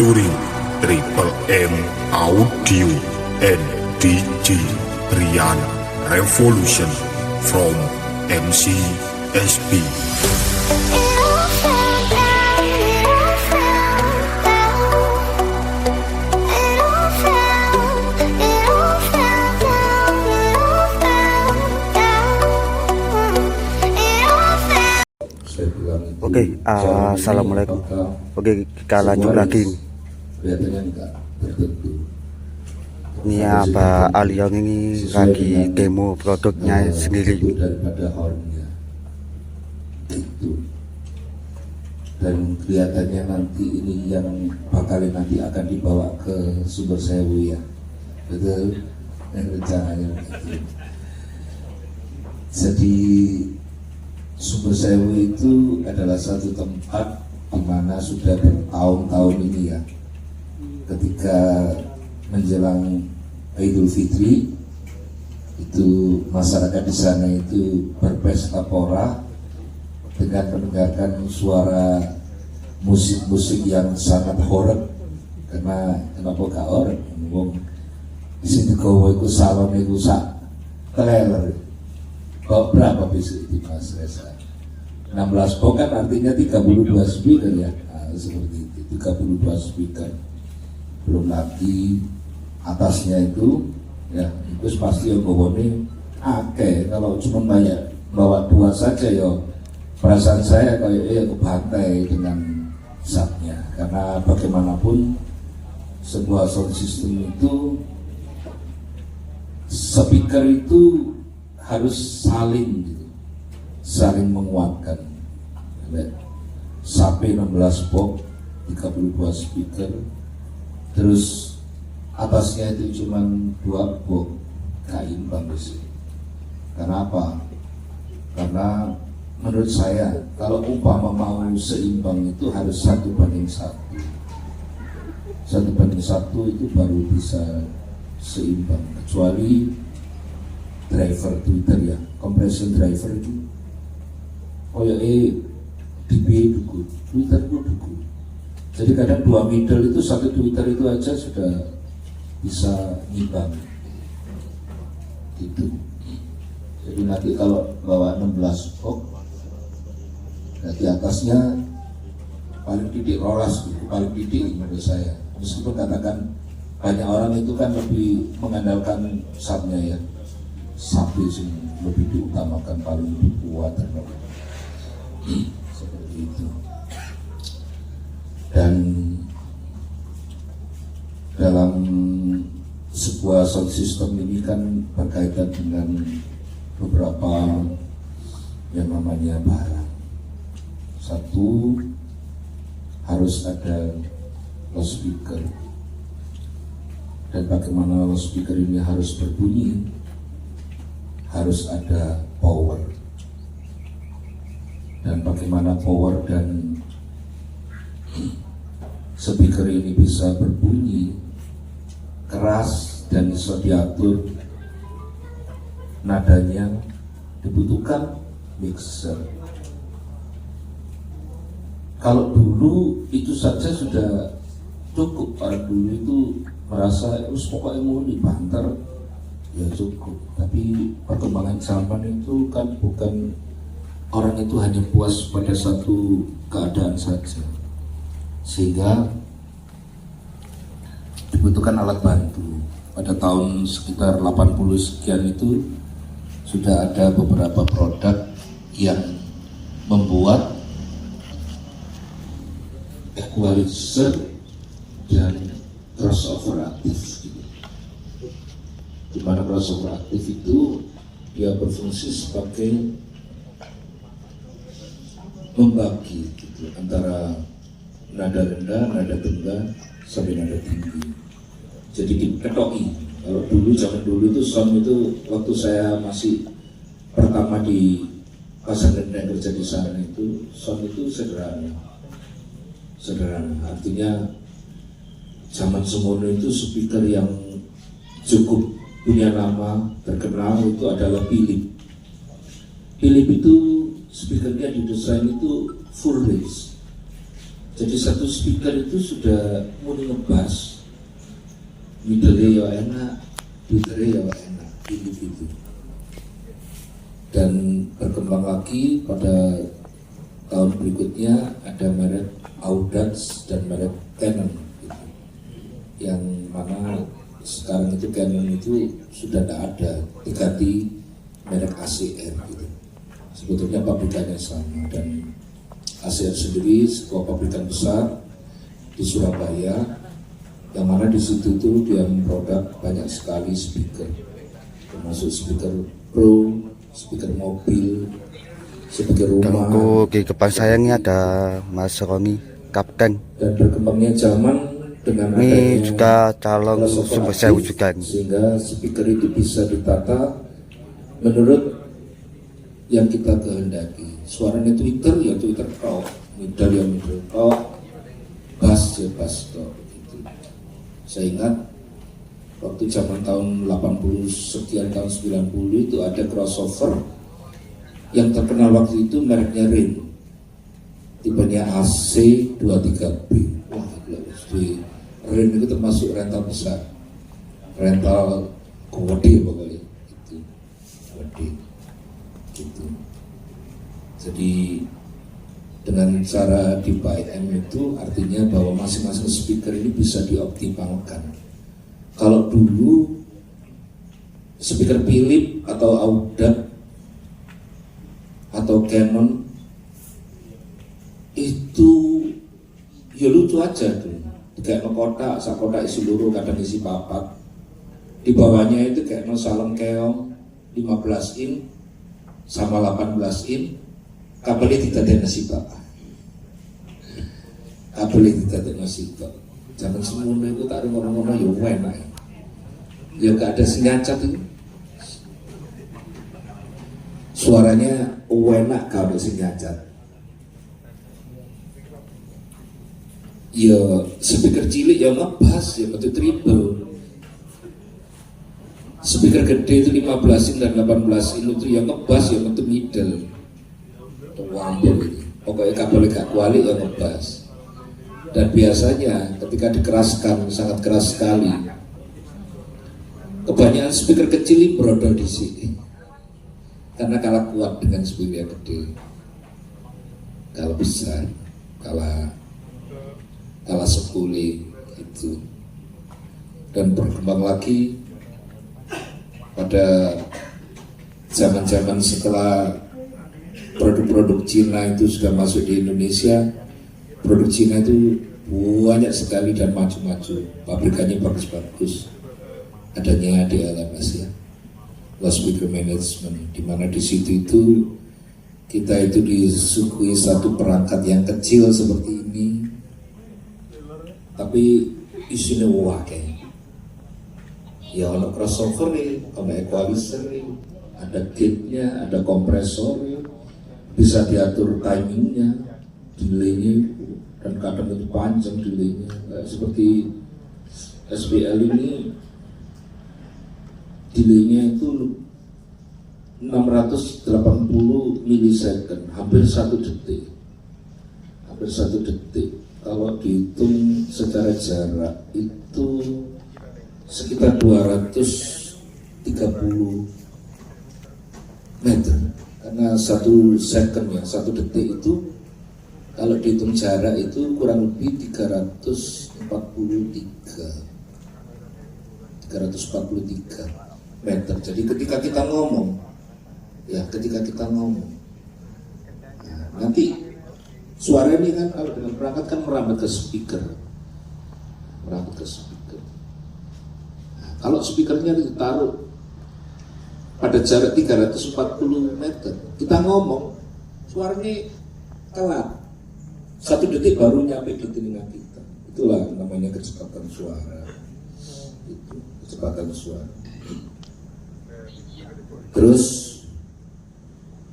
featuring Triple M Audio and DJ Rian Revolution from MC SB. Oke, assalamualaikum. Oke, kita lanjut lagi. Ini Abah Aliong ini lagi demo produknya sendiri. Dan kelihatannya nanti ini yang bakal nanti akan dibawa ke Sumber Sewu ya, betul? Yang rencananya begitu. Jadi Sumber Sewu itu adalah satu tempat di mana sudah bertahun-tahun ini ya, ketika menjelang Idul Fitri itu masyarakat di sana itu berpesta pora dengan mendengarkan suara musik-musik yang sangat horor. Karena kenapa gak horor? Di sini kau itu salon itu sak teleler. Kok berapa besok itu Mas Reza? 16 box kan artinya 32 speaker ya, nah, seperti itu, 32 speaker. Belum lagi atasnya itu ya, itu pasti yang bawahnya akeh. Kalau cuma banyak bawa dua saja ya, perasaan saya kayak ke pantai dengan satnya. Karena bagaimanapun sebuah sound system itu, speaker itu harus saling gitu, saling menguatkan. Sampai 16 box, 32 speaker, terus atasnya itu cuma 2 box, gak imbang sih. Karena apa? Karena menurut saya kalau umpama mau seimbang itu harus 1:1. 1:1 itu baru bisa seimbang. Kecuali driver Twitter ya, compression driver itu DB duku, Twitter itu duku. Jadi kadang 2 middle itu, 1 Twitter itu aja sudah bisa nyimbang gitu. Jadi nanti kalau bawa 16 box, di atasnya paling titik rolas, paling titik menurut saya. Meskipun katakan banyak orang itu kan lebih mengandalkan subnya ya, sapi sih lebih diutamakan, paling lebih kuat seperti itu. Dan dalam sebuah sound system ini kan berkaitan dengan beberapa yang namanya barang. Satu, harus ada loudspeaker, dan bagaimana loudspeaker ini harus berbunyi, harus ada power. Dan bagaimana power dan speaker ini bisa berbunyi keras dan bisa diatur nadanya, dibutuhkan mixer. Kalau dulu itu saja sudah cukup. Orang dulu itu merasa pokoknya mau dibanter ya cukup. Tapi perkembangan zaman itu kan bukan orang itu hanya puas pada satu keadaan saja, sehingga dibutuhkan alat bantu. Pada tahun sekitar 80 sekian itu sudah ada beberapa produk yang membuat equalizer dan crossover aktif gitu. Di mana crossover aktif itu dia berfungsi sebagai membagi gitu, antara nada rendah, nada tengah, sampai nada tinggi. Jadi diketoki. Kalau dulu, zaman dulu itu sound itu, waktu saya masih pertama di Pasar Dendeng kerja di sana itu, sound itu sederhana. Artinya zaman semono itu speaker yang cukup punya nama terkenal itu adalah Philips. Philips itu speakernya didesain itu full range. Jadi satu speaker itu sudah ngebas, middle-nya ya enak, twitternya ya enak, gitu. Dan berkembang lagi pada tahun berikutnya ada merek Audax dan merek Canon gitu. Yang mana sekarang itu Canon itu sudah tidak ada, diganti merek ACR gitu. Sebetulnya pabrikannya sama, dan ACR sendiri sebuah pabrikan besar di Surabaya, yang mana di situ tuh dia memproduk banyak sekali speaker, termasuk speaker pro, speaker mobil, speaker rumah. Ganggu di depan saya ini ada Mas Roni, Kapten. Dan berkembangnya zaman dengan Ini adanya juga calon crossover sumber sewu aktif, juga nih. sehingga speaker itu bisa ditata menurut yang kita kehendaki. Suaranya Twitter ya Twitter talk, middle ya middle talk, bass ya bass talk gitu. Saya ingat waktu zaman tahun 80 sekian, tahun 90 itu ada crossover yang terkenal waktu itu mereknya Rin, tipenya AC 23B. Wah, di Rin itu termasuk rental besar, rental gede pokoknya gitu, gede gitu. Jadi dengan cara di PIM itu artinya bahwa masing-masing speaker ini bisa dioptimalkan. Kalau dulu speaker Philips atau Audax atau Canon itu ya lucu aja tuh, kayak kotak, sak kotak isi luruh, kadang isi papat. Di bawahnya itu kayak salon keong 15 in sama 18 in, kabelnya tidak ada nasi pak, kabelnya tidak ada nasi pak. Zaman semuanya itu tak ada orang-orang yang enak, ya gak ada senyacat itu, suaranya enak kalau senyacat. Ya speaker cilik yang ngebas ya betul triple. Speaker gede itu 15 in dan 18 in itu yang ngebas ya betul middle. Wambel ini. Pokoknya kabel gak kuali yang ngebas. Dan biasanya ketika dikeraskan sangat keras sekali. Kebanyakan speaker kecil ini brodol di sini. Karena kalah kuat dengan speaker yang gede. Kalau besar, kalah sekuli itu. Dan berkembang lagi pada zaman-zaman setelah produk-produk Cina itu sudah masuk di Indonesia. Produk Cina itu banyak sekali dan maju-maju, pabrikannya bagus-bagus. Adanya di LMS ya, Loudspeaker Management, di mana di situ itu kita itu disuguhi satu perangkat yang kecil seperti ini, tapi isinya wakil. Ya ada crossover, ada equalizer, ada gate-nya, ada kompresor, bisa diatur timingnya, delay-nya, dan kadang itu panjang delay-nya. Seperti SPL ini, delay-nya itu 680 milisecond, hampir 1 detik. Hampir 1 detik. Kalau dihitung secara jarak itu sekitar 230 meter, karena 1 second ya, 1 detik itu kalau dihitung jarak itu kurang lebih 343 meter. Jadi ketika kita ngomong ya, nah, nanti suara ini kan kalau dengan perangkat kan merambat ke speaker. Kalau speakernya ditaruh pada jarak 340 meter, kita ngomong, suaranya telat. 1 detik baru nyampe di telinga kita. Itulah namanya kecepatan suara. Itu, kecepatan suara. Terus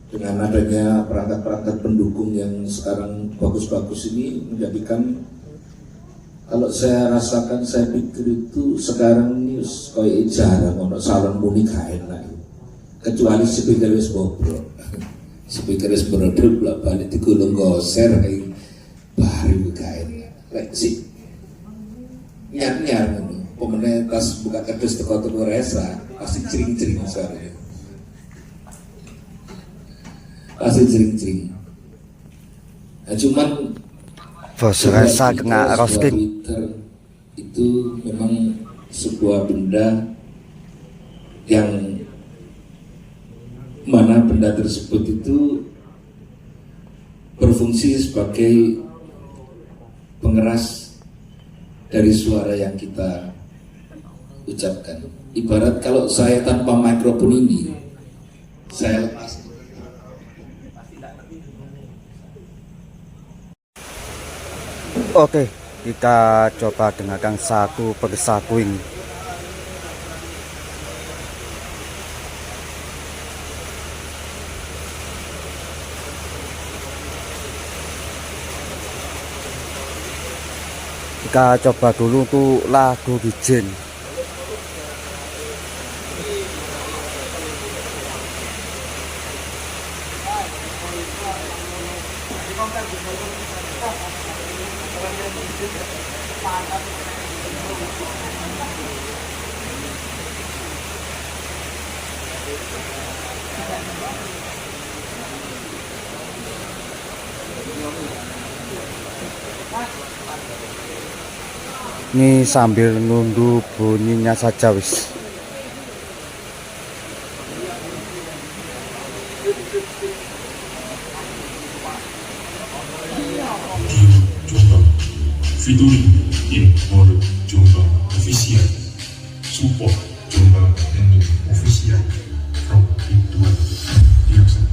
dengan adanya perangkat-perangkat pendukung yang sekarang bagus-bagus ini menjadikan, kalau saya rasakan, saya pikir itu sekarang ini kayak jarang ono salon muni gak enak, kecuali speaker wis bobrok. Speaker wis bobrok balik digulung goser baru gak enak. Lek sih nyar-nyar pemenang tas buka kardus teko-teko resa pasti cering-cering suaranya, pasti cering-cering. Nah, cuman bos resa kena roasting. Twitter itu memang sebuah benda yang mana benda tersebut itu berfungsi sebagai pengeras dari suara yang kita ucapkan. Ibarat kalau saya tanpa mikrofon ini, saya lepas. Oke, kita coba dengarkan satu persatu ini. Kita coba dulu untuk lagu Bijen. Ini sambil nunggu bunyinya saja wis. Featuring in all Jombang official, support Jombang and official from Ridwan Diakson.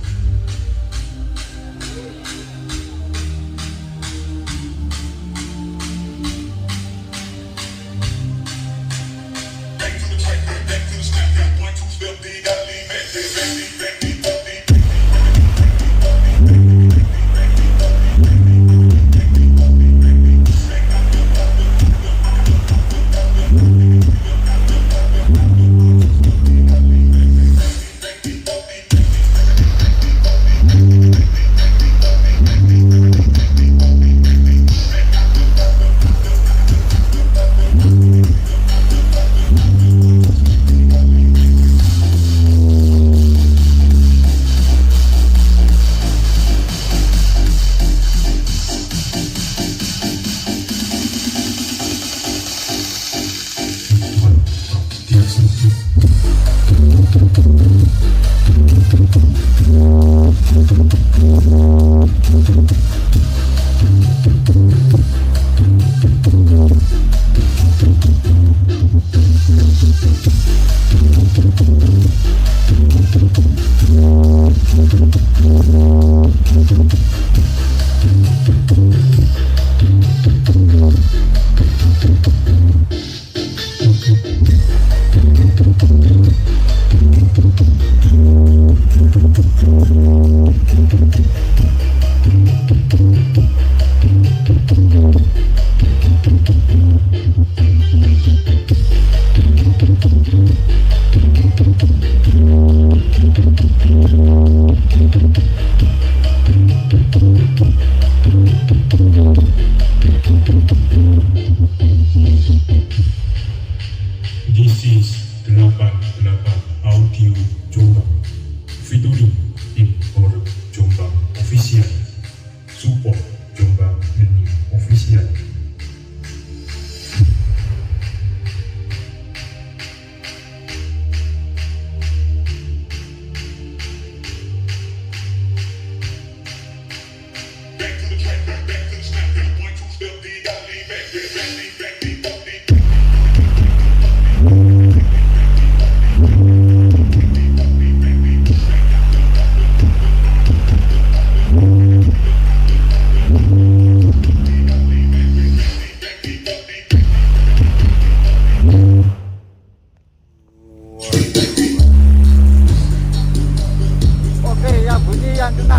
This is 88 Audio Jombang, featuring in all Jombang official, support Jombang and official. Oke, yang bunyi yang kena.